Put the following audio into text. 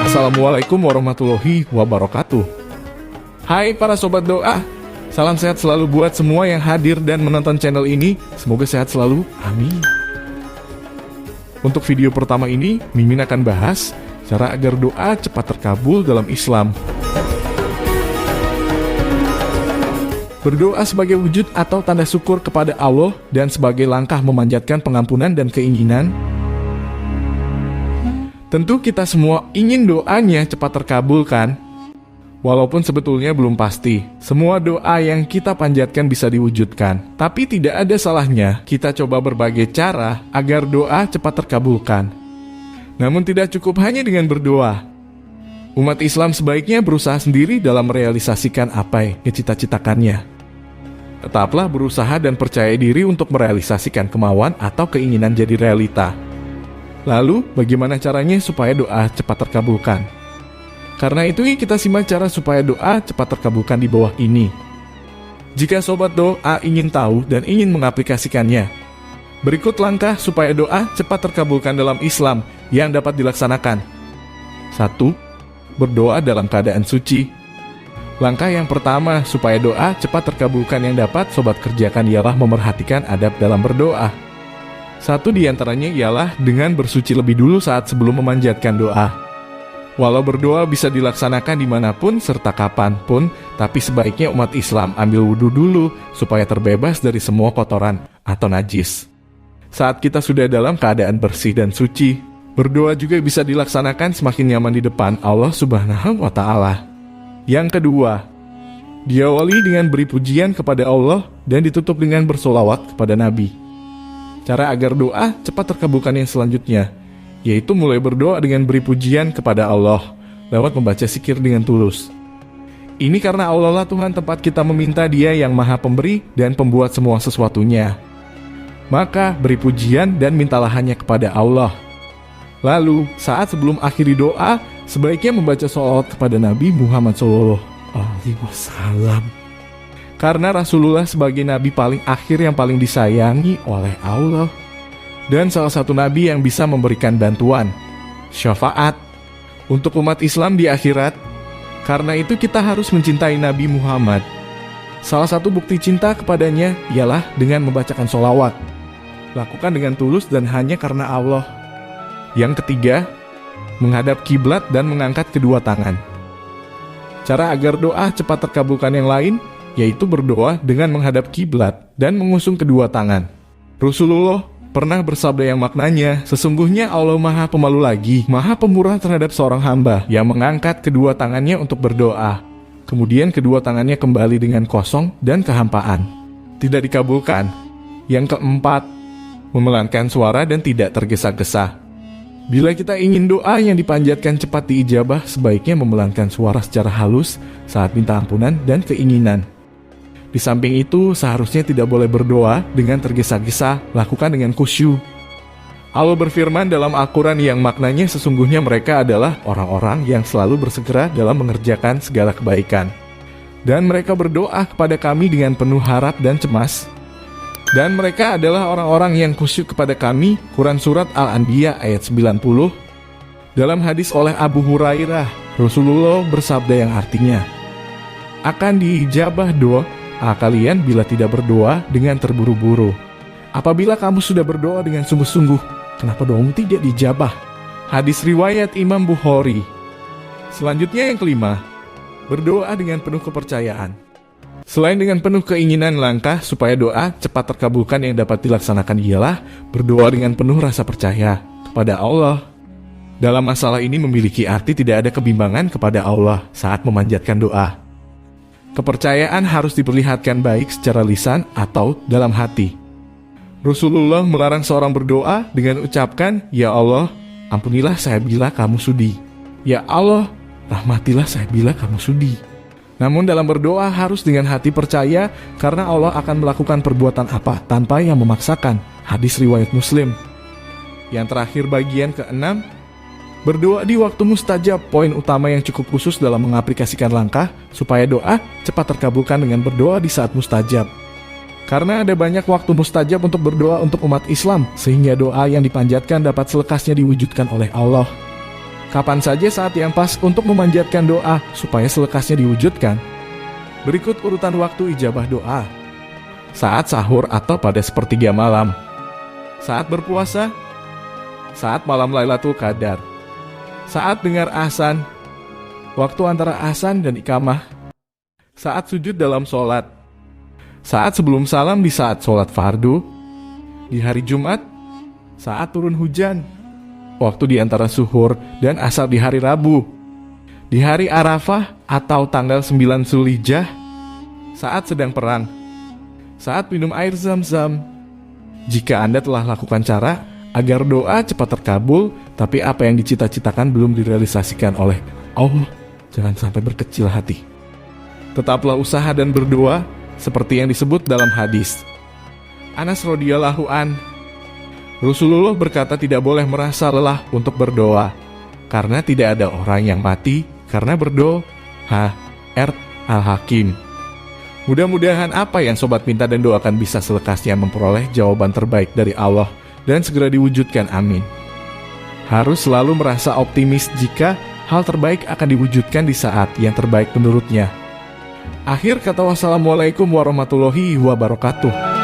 Assalamualaikum warahmatullahi wabarakatuh. Hai para sobat doa, salam sehat selalu buat semua yang hadir dan menonton channel ini. Semoga sehat selalu, amin. Untuk video pertama ini, Mimin akan bahas cara agar doa cepat terkabul dalam Islam. Berdoa sebagai wujud atau tanda syukur kepada Allah dan sebagai langkah memanjatkan pengampunan dan keinginan. Tentu kita semua ingin doanya cepat terkabul kan? Walaupun sebetulnya belum pasti, semua doa yang kita panjatkan bisa diwujudkan. Tapi tidak ada salahnya kita coba berbagai cara agar doa cepat terkabulkan. Namun tidak cukup hanya dengan berdoa. Umat Islam sebaiknya berusaha sendiri dalam merealisasikan apa yang dicita-citakannya. Tetaplah berusaha dan percaya diri untuk merealisasikan kemauan atau keinginan jadi realita. Lalu, bagaimana caranya supaya doa cepat terkabulkan? Karena itu kita simak cara supaya doa cepat terkabulkan di bawah ini. Jika sobat doa ingin tahu dan ingin mengaplikasikannya, berikut langkah supaya doa cepat terkabulkan dalam Islam yang dapat dilaksanakan. 1. Berdoa dalam keadaan suci. Langkah yang pertama supaya doa cepat terkabulkan yang dapat sobat kerjakan ialah memerhatikan adab dalam berdoa. Satu di antaranya ialah dengan bersuci lebih dulu saat sebelum memanjatkan doa. Walau berdoa bisa dilaksanakan dimanapun serta kapanpun, tapi sebaiknya umat Islam ambil wudhu dulu supaya terbebas dari semua kotoran atau najis. Saat kita sudah dalam keadaan bersih dan suci, berdoa juga bisa dilaksanakan semakin nyaman di depan Allah Subhanahu wa Ta'ala. Yang kedua, diawali dengan beri pujian kepada Allah dan ditutup dengan bersolawat kepada Nabi. Cara agar doa cepat terkabulkan yang selanjutnya, yaitu mulai berdoa dengan beri pujian kepada Allah lewat membaca zikir dengan tulus. Ini karena Allah lah Tuhan tempat kita meminta Dia yang Maha Pemberi dan pembuat semua sesuatunya. Maka beri pujian dan mintalah hanya kepada Allah. Lalu, saat sebelum akhiri doa, sebaiknya membaca sholawat kepada Nabi Muhammad SAW. Karena Rasulullah sebagai Nabi paling akhir yang paling disayangi oleh Allah. Dan salah satu Nabi yang bisa memberikan bantuan, syafaat, untuk umat Islam di akhirat. Karena itu kita harus mencintai Nabi Muhammad. Salah satu bukti cinta kepadanya ialah dengan membacakan sholawat. Lakukan dengan tulus dan hanya karena Allah. Yang ketiga, menghadap kiblat dan mengangkat kedua tangan. Cara agar doa cepat terkabulkan yang lain, yaitu berdoa dengan menghadap kiblat dan mengusung kedua tangan. Rasulullah pernah bersabda yang maknanya, sesungguhnya Allah Maha Pemalu lagi, Maha Pemurah terhadap seorang hamba yang mengangkat kedua tangannya untuk berdoa. Kemudian kedua tangannya kembali dengan kosong dan kehampaan. Tidak dikabulkan. Yang keempat, memelankan suara dan tidak tergesa-gesa. Bila kita ingin doa yang dipanjatkan cepat diijabah, sebaiknya memelankan suara secara halus saat minta ampunan dan keinginan. Di samping itu, seharusnya tidak boleh berdoa dengan tergesa-gesa, lakukan dengan khusyuk. Allah berfirman dalam Al-Quran yang maknanya sesungguhnya mereka adalah orang-orang yang selalu bersegera dalam mengerjakan segala kebaikan. Dan mereka berdoa kepada kami dengan penuh harap dan cemas. Dan mereka adalah orang-orang yang khusyuk kepada kami. Quran Surat Al-Anbiya ayat 90. Dalam hadis oleh Abu Hurairah, Rasulullah bersabda yang artinya, akan diijabah doa kalian bila tidak berdoa dengan terburu-buru. Apabila kamu sudah berdoa dengan sungguh-sungguh, kenapa doamu tidak dijabah? Hadis riwayat Imam Bukhari. Selanjutnya yang kelima, berdoa dengan penuh kepercayaan. Selain dengan penuh keinginan, langkah supaya doa cepat terkabulkan yang dapat dilaksanakan ialah berdoa dengan penuh rasa percaya kepada Allah. Dalam masalah ini memiliki arti tidak ada kebimbangan kepada Allah saat memanjatkan doa. Kepercayaan harus diperlihatkan baik secara lisan atau dalam hati. Rasulullah melarang seorang berdoa dengan ucapkan, ya Allah, ampunilah saya bila kamu sudi. Ya Allah, rahmatilah saya bila kamu sudi. Namun dalam berdoa harus dengan hati percaya karena Allah akan melakukan perbuatan apa tanpa yang memaksakan. Hadis riwayat Muslim. Yang terakhir bagian keenam, berdoa di waktu mustajab. Poin utama yang cukup khusus dalam mengaplikasikan langkah supaya doa cepat terkabulkan dengan berdoa di saat mustajab. Karena ada banyak waktu mustajab untuk berdoa untuk umat Islam, sehingga doa yang dipanjatkan dapat selekasnya diwujudkan oleh Allah. Kapan saja saat yang pas untuk memanjatkan doa supaya selekasnya diwujudkan. Berikut urutan waktu ijabah doa. Saat sahur atau pada sepertiga malam. Saat berpuasa. Saat malam Lailatul Qadar. Saat dengar azan. Waktu antara azan dan iqamah. Saat sujud dalam sholat. Saat sebelum salam di saat sholat fardu. Di hari Jumat. Saat turun hujan. Waktu di antara suhur dan asar di hari Rabu. Di hari Arafah atau tanggal 9 Zulhijjah. Saat sedang perang. Saat minum air Zam-Zam. Jika Anda telah lakukan cara agar doa cepat terkabul, tapi apa yang dicita-citakan belum direalisasikan oleh Allah, jangan sampai berkecil hati. Tetaplah usaha dan berdoa seperti yang disebut dalam hadis. Anas radhiyallahu an, Rasulullah berkata tidak boleh merasa lelah untuk berdoa, karena tidak ada orang yang mati karena berdoa. R. Al-Hakim. Mudah-mudahan apa yang sobat minta dan doakan bisa selekasnya memperoleh jawaban terbaik dari Allah dan segera diwujudkan, amin. Harus selalu merasa optimis jika hal terbaik akan diwujudkan di saat yang terbaik menurutnya. Akhir kata, wassalamualaikum warahmatullahi wabarakatuh.